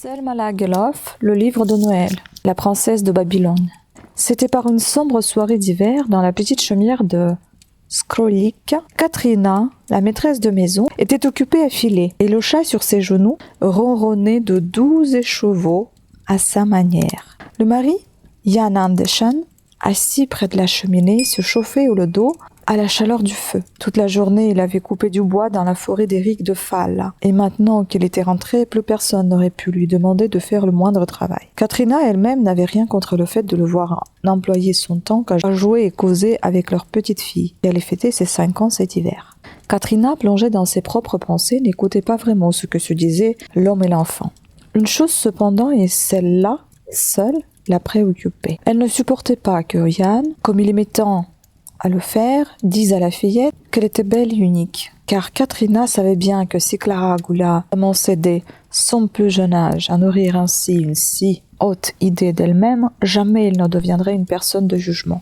Selma Lagerlöf, le livre de Noël, la princesse de Babylone. C'était par une sombre soirée d'hiver dans la petite chaumière de Skrolik. Katrina, la maîtresse de maison, était occupée à filer et le chat sur ses genoux ronronnait de doux écheveaux à sa manière. Le mari, Jan Andersen, assis près de la cheminée, se chauffait le dos à la chaleur du feu. Toute la journée, il avait coupé du bois dans la forêt d'Éric de Fall. Et maintenant qu'il était rentré, plus personne n'aurait pu lui demander de faire le moindre travail. Katrina elle-même n'avait rien contre le fait de le voir employer son temps qu'à jouer et causer avec leur petite fille, qui allait fêter ses 5 ans cet hiver. Katrina, plongée dans ses propres pensées, n'écoutait pas vraiment ce que se disaient l'homme et l'enfant. Une chose cependant, et celle-là, seule, la préoccupait. Elle ne supportait pas que Yann, comme il aimait tant à le faire, dise à la fillette qu'elle était belle et unique. Car Katrina savait bien que si Clara Goula commençait dès son plus jeune âge à nourrir ainsi une si haute idée d'elle-même, jamais elle ne deviendrait une personne de jugement.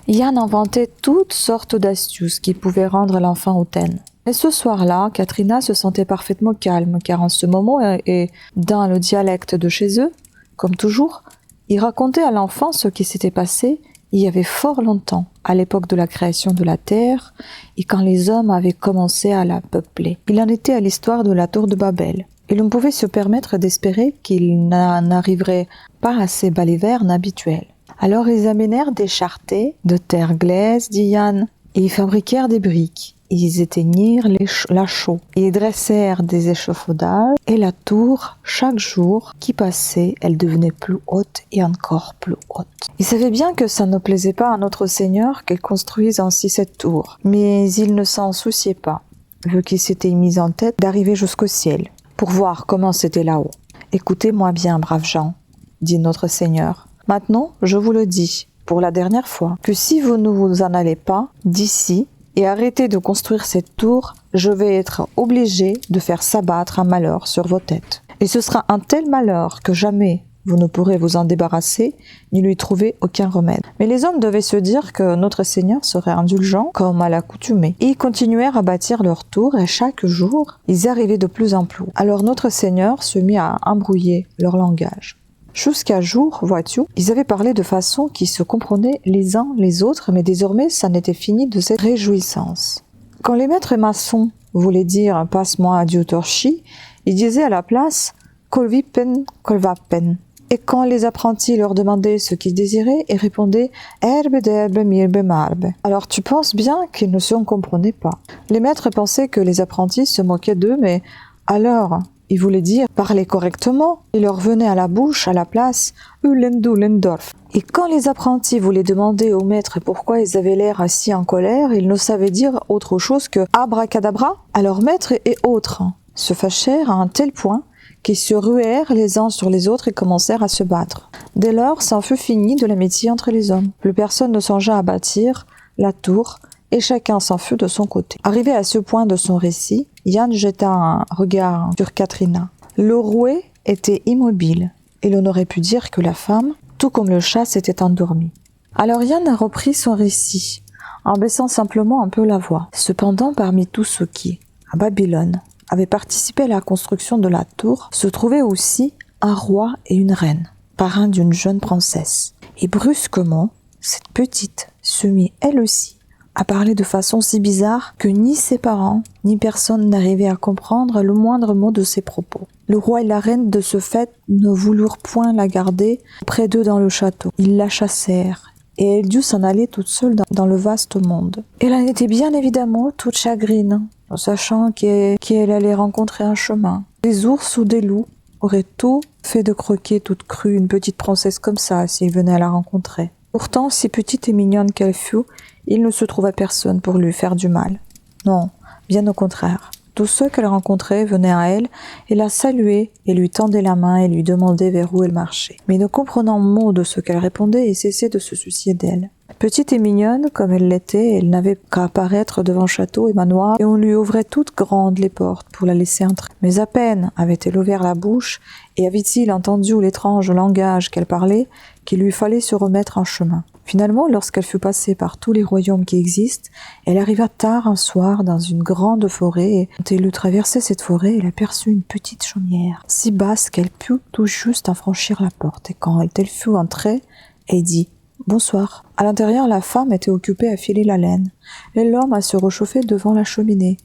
Yann inventait toutes sortes d'astuces qui pouvaient rendre l'enfant hautaine. Mais ce soir-là, Katrina se sentait parfaitement calme, car en ce moment, et dans le dialecte de chez eux, comme toujours, il racontait à l'enfant ce qui s'était passé il y avait fort longtemps, à l'époque de la création de la terre, et quand les hommes avaient commencé à la peupler. Il en était à l'histoire de la tour de Babel, et l'on pouvait se permettre d'espérer qu'il n'en arriverait pas à ces balivernes habituels. Alors ils amenèrent des charretés de terre glaise, dit Yann, et ils fabriquèrent des briques. Ils éteignirent la chaux, ils dressèrent des échafaudages, et la tour, chaque jour qui passait, elle devenait plus haute et encore plus haute. Ils savaient bien que ça ne plaisait pas à notre Seigneur qu'elle construise ainsi cette tour, mais il ne s'en souciait pas, vu qu'il s'était mis en tête d'arriver jusqu'au ciel, pour voir comment c'était là-haut. « Écoutez-moi bien, braves gens, dit notre Seigneur. Maintenant, je vous le dis, pour la dernière fois, que si vous ne vous en allez pas d'ici, et arrêtez de construire cette tour, je vais être obligé de faire s'abattre un malheur sur vos têtes. Et ce sera un tel malheur que jamais vous ne pourrez vous en débarrasser, ni lui trouver aucun remède. » Mais les hommes devaient se dire que notre Seigneur serait indulgent, comme à l'accoutumée. Et ils continuèrent à bâtir leur tour, et chaque jour, ils arrivaient de plus en plus haut. Alors notre Seigneur se mit à embrouiller leur langage. Jusqu'à jour, vois-tu, ils avaient parlé de façon qui se comprenaient les uns les autres, mais désormais, ça n'était fini de cette réjouissance. Quand les maîtres maçons voulaient dire « passe-moi Dieu torchi », ils disaient à la place « kolvipen, kolvapen ». Et quand les apprentis leur demandaient ce qu'ils désiraient, ils répondaient « herbe d'herbe, mirbe marbe ». Alors tu penses bien qu'ils ne se comprenaient pas. Les maîtres pensaient que les apprentis se moquaient d'eux, mais alors... il voulait dire parler correctement. Il leur venait à la bouche, à la place, Ulendorf. Et quand les apprentis voulaient demander au maître pourquoi ils avaient l'air si en colère, ils ne savaient dire autre chose que abracadabra. Alors maître et autres se fâchèrent à un tel point qu'ils se ruèrent les uns sur les autres et commencèrent à se battre. Dès lors, c'en fut fini de l'amitié entre les hommes. Plus personne ne songea à bâtir la tour, et chacun s'en fut de son côté. Arrivé à ce point de son récit, Yann jeta un regard sur Katrina. Le rouet était immobile, et l'on aurait pu dire que la femme, tout comme le chat, s'était endormie. Alors Yann a repris son récit, en baissant simplement un peu la voix. Cependant, parmi tous ceux qui, à Babylone, avaient participé à la construction de la tour, se trouvaient aussi un roi et une reine, parrain d'une jeune princesse. Et brusquement, cette petite se mit elle aussi à parler de façon si bizarre que ni ses parents, ni personne n'arrivait à comprendre le moindre mot de ses propos. Le roi et la reine, de ce fait, ne voulurent point la garder près d'eux dans le château. Ils la chassèrent, et elle dut s'en aller toute seule dans le vaste monde. Elle en était bien évidemment toute chagrine, en sachant qu'elle allait rencontrer un chemin. Des ours ou des loups auraient tout fait de croquer toute crue une petite princesse comme ça s'ils venaient à la rencontrer. Pourtant, si petite et mignonne qu'elle fût, il ne se trouva personne pour lui faire du mal. Non, bien au contraire. Tous ceux qu'elle rencontrait venaient à elle et la saluaient et lui tendaient la main et lui demandaient vers où elle marchait. Mais ne comprenant mot de ce qu'elle répondait, ils cessaient de se soucier d'elle. Petite et mignonne comme elle l'était, elle n'avait qu'à apparaître devant château et manoir et on lui ouvrait toutes grandes les portes pour la laisser entrer. Mais à peine avait-elle ouvert la bouche et avait-il entendu l'étrange langage qu'elle parlait qu'il lui fallait se remettre en chemin. Finalement, lorsqu'elle fut passée par tous les royaumes qui existent, elle arriva tard un soir dans une grande forêt, et quand elle eut traversé cette forêt, elle aperçut une petite chaumière, si basse qu'elle put tout juste en franchir la porte, et quand elle fut entrée, elle dit « Bonsoir ». À l'intérieur, la femme était occupée à filer la laine, et l'homme à se réchauffer devant la cheminée.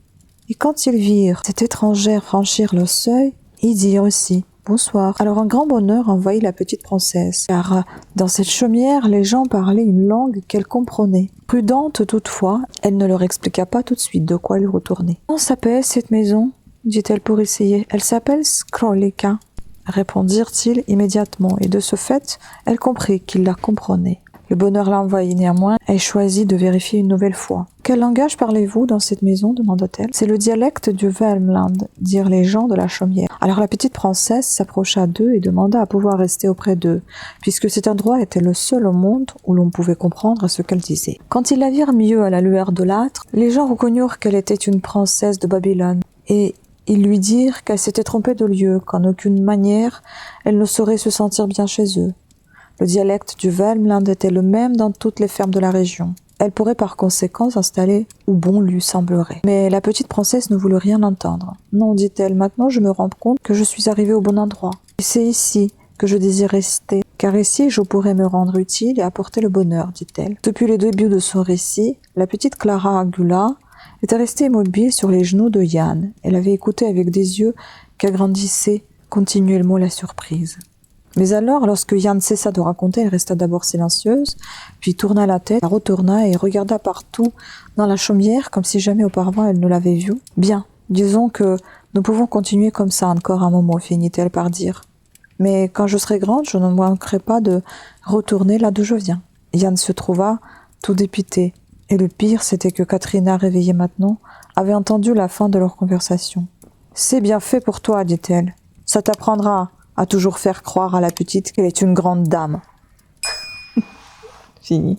Et quand ils virent cette étrangère franchir le seuil, ils dirent aussi « Bonsoir ». Alors un grand bonheur envahit la petite princesse, car dans cette chaumière, les gens parlaient une langue qu'elle comprenait. Prudente toutefois, elle ne leur expliqua pas tout de suite de quoi elle retournait. « Comment s'appelle cette maison ?» dit-elle pour essayer. « Elle s'appelle Skrolika », répondirent-ils immédiatement, et de ce fait, elle comprit qu'ils la comprenaient. Le bonheur l'envahit néanmoins, elle choisit de vérifier une nouvelle fois. « Quel langage parlez-vous dans cette maison ?» demanda-t-elle. « C'est le dialecte du Värmland » dirent les gens de la chaumière. Alors la petite princesse s'approcha d'eux et demanda à pouvoir rester auprès d'eux, puisque cet endroit était le seul au monde où l'on pouvait comprendre ce qu'elle disait. Quand ils la virent mieux à la lueur de l'âtre, les gens reconnurent qu'elle était une princesse de Babylone, et ils lui dirent qu'elle s'était trompée de lieu, qu'en aucune manière elle ne saurait se sentir bien chez eux. Le dialecte du Värmland était le même dans toutes les fermes de la région. Elle pourrait par conséquent s'installer où bon lui semblerait. Mais la petite princesse ne voulut rien entendre. « Non, dit-elle, maintenant je me rends compte que je suis arrivée au bon endroit. Et c'est ici que je désire rester, car ici je pourrais me rendre utile et apporter le bonheur, dit-elle. » Depuis le début de son récit, la petite Clara Angula était restée immobile sur les genoux de Yann. Elle avait écouté avec des yeux qu'agrandissaient continuellement la surprise. Mais alors, lorsque Yann cessa de raconter, elle resta d'abord silencieuse, puis tourna la tête, retourna et regarda partout dans la chaumière comme si jamais auparavant elle ne l'avait vue. « Bien, disons que nous pouvons continuer comme ça encore un moment, finit-elle par dire. Mais quand je serai grande, je ne manquerai pas de retourner là d'où je viens. » Yann se trouva tout dépité. Et le pire, c'était que Katrina, réveillée maintenant, avait entendu la fin de leur conversation. « C'est bien fait pour toi, dit-elle. Ça t'apprendra à toujours faire croire à la petite qu'elle est une grande dame. » Fini.